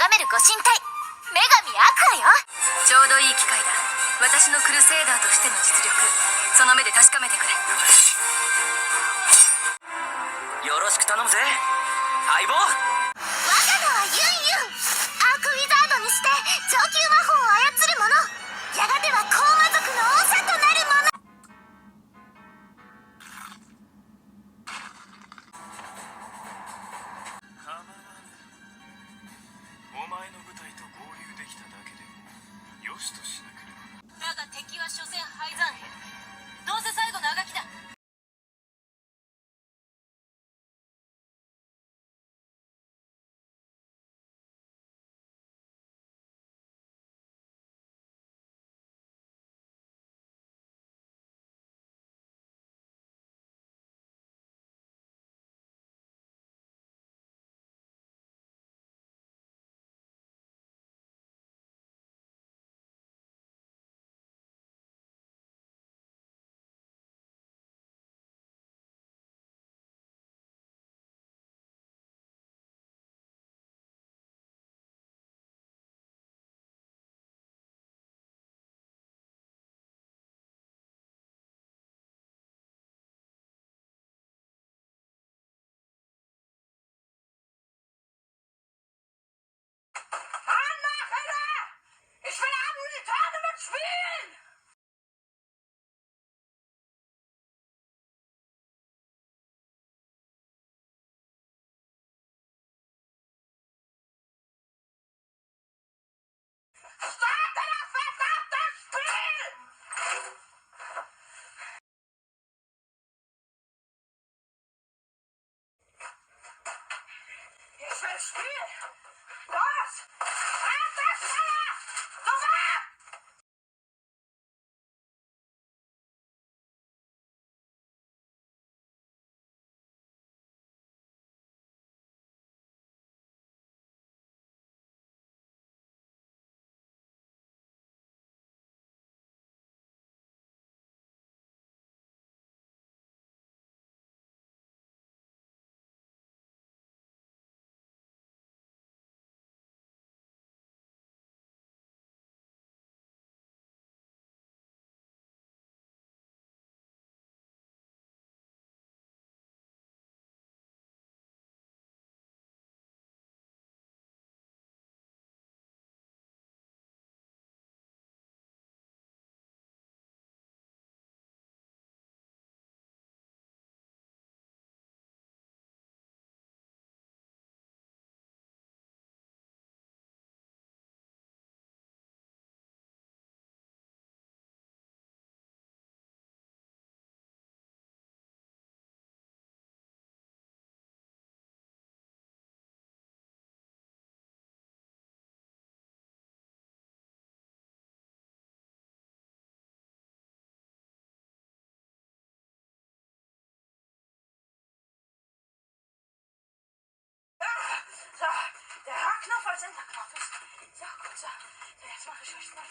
めるご神体、女神アクアよ。ちょうどいい機会だ。私のクルセイダーとしての実力、その目で確かめてくれ。よろしく頼むぜ相棒。我が名はユンユン。アークウィザードにして上級魔法を操る者、やがては高魔族の王者となる者。構わぬ。お前の部隊と合流できただけでもよしとしなければ。だが敵は所詮廃山兵。どうせ最後のあがきだ。So, der Haarknopf als Enterknopf ist. So, gut, so. Jetzt mache ich euch mal.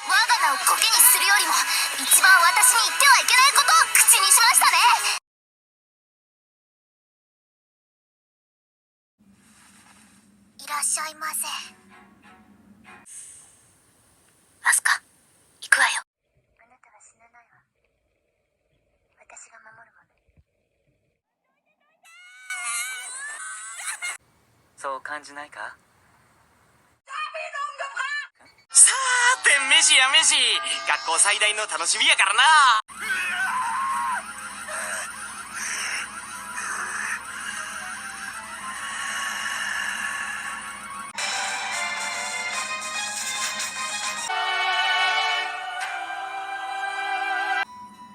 我が名をコケにするよりも一番私に言ってはいけないことを口にしましたね。いらっしゃいませ。アスカ、行くわよ。あなたは死なないわ。私が守るもの。そう感じないか。さーて飯や飯、学校最大の楽しみやからな。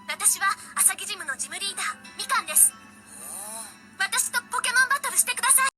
私はアサギジムのジムリーダーみかんです。私とポケモンバトルしてください。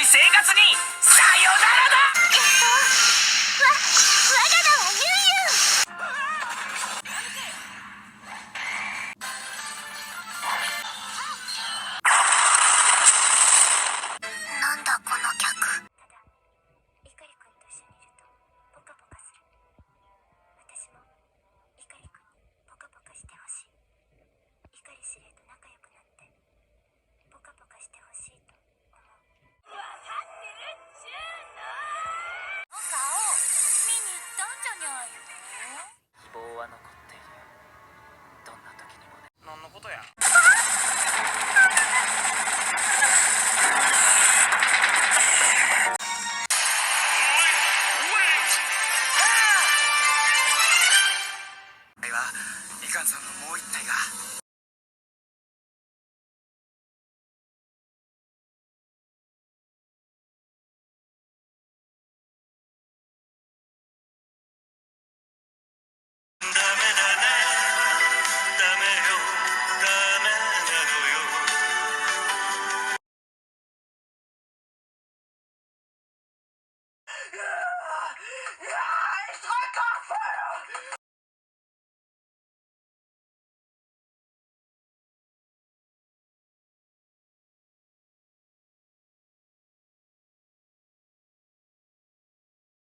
り生活にさよならだ。我が名はユンユン。なんだこの客。イカリ君と一緒にいるとポカポカする。私もイカリ君にポカポカしてほしい。イカリ司令と仲良くなってポカポカしてほしいと思う。分かってるっちゅうの。顔見に行ったんじゃにゃいの。希望は残っている。どんな時にもね。何のことや。イカンさんのもう一体が。ダメだね、ダメよ、ダメなのよ。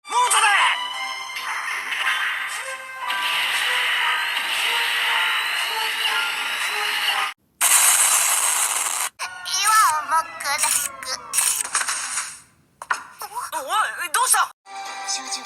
モートだ。岩をも砕く。おい、どうした。少女いける。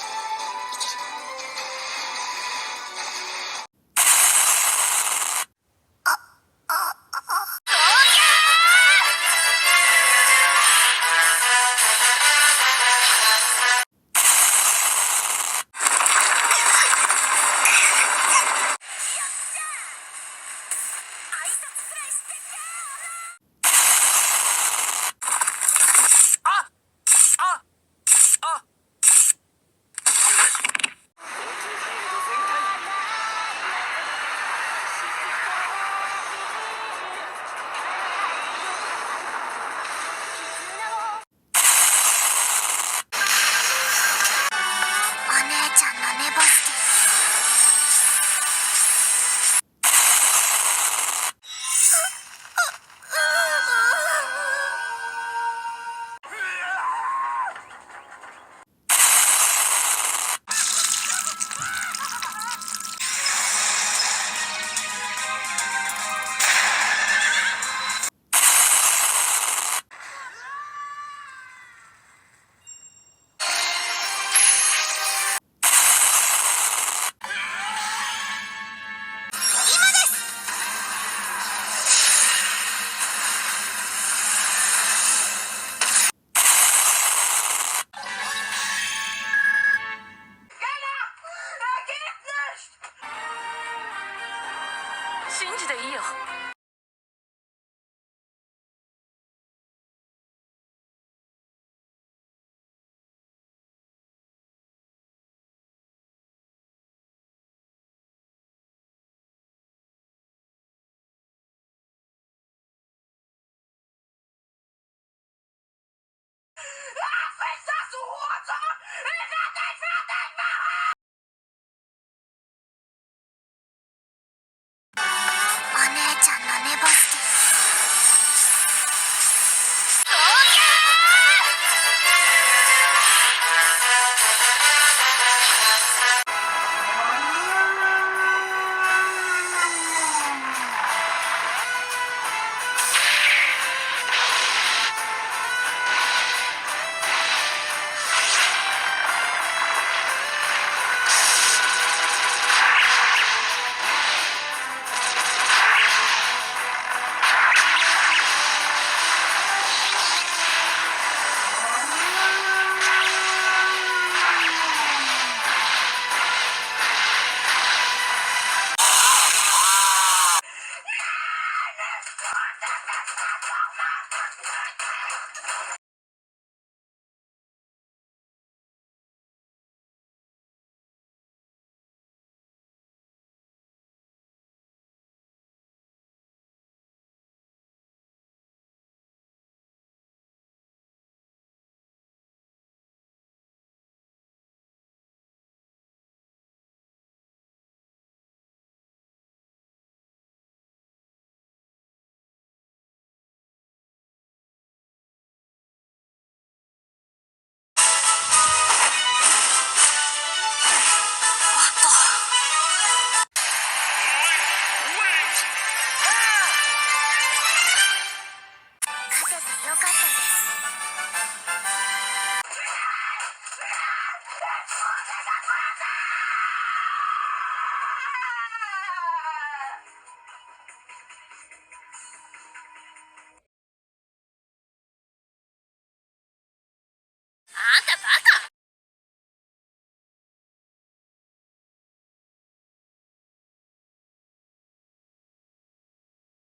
お姉ちゃんの寝ぼすけ。信じていいよ。お姉ちゃんの寝ぼすけ。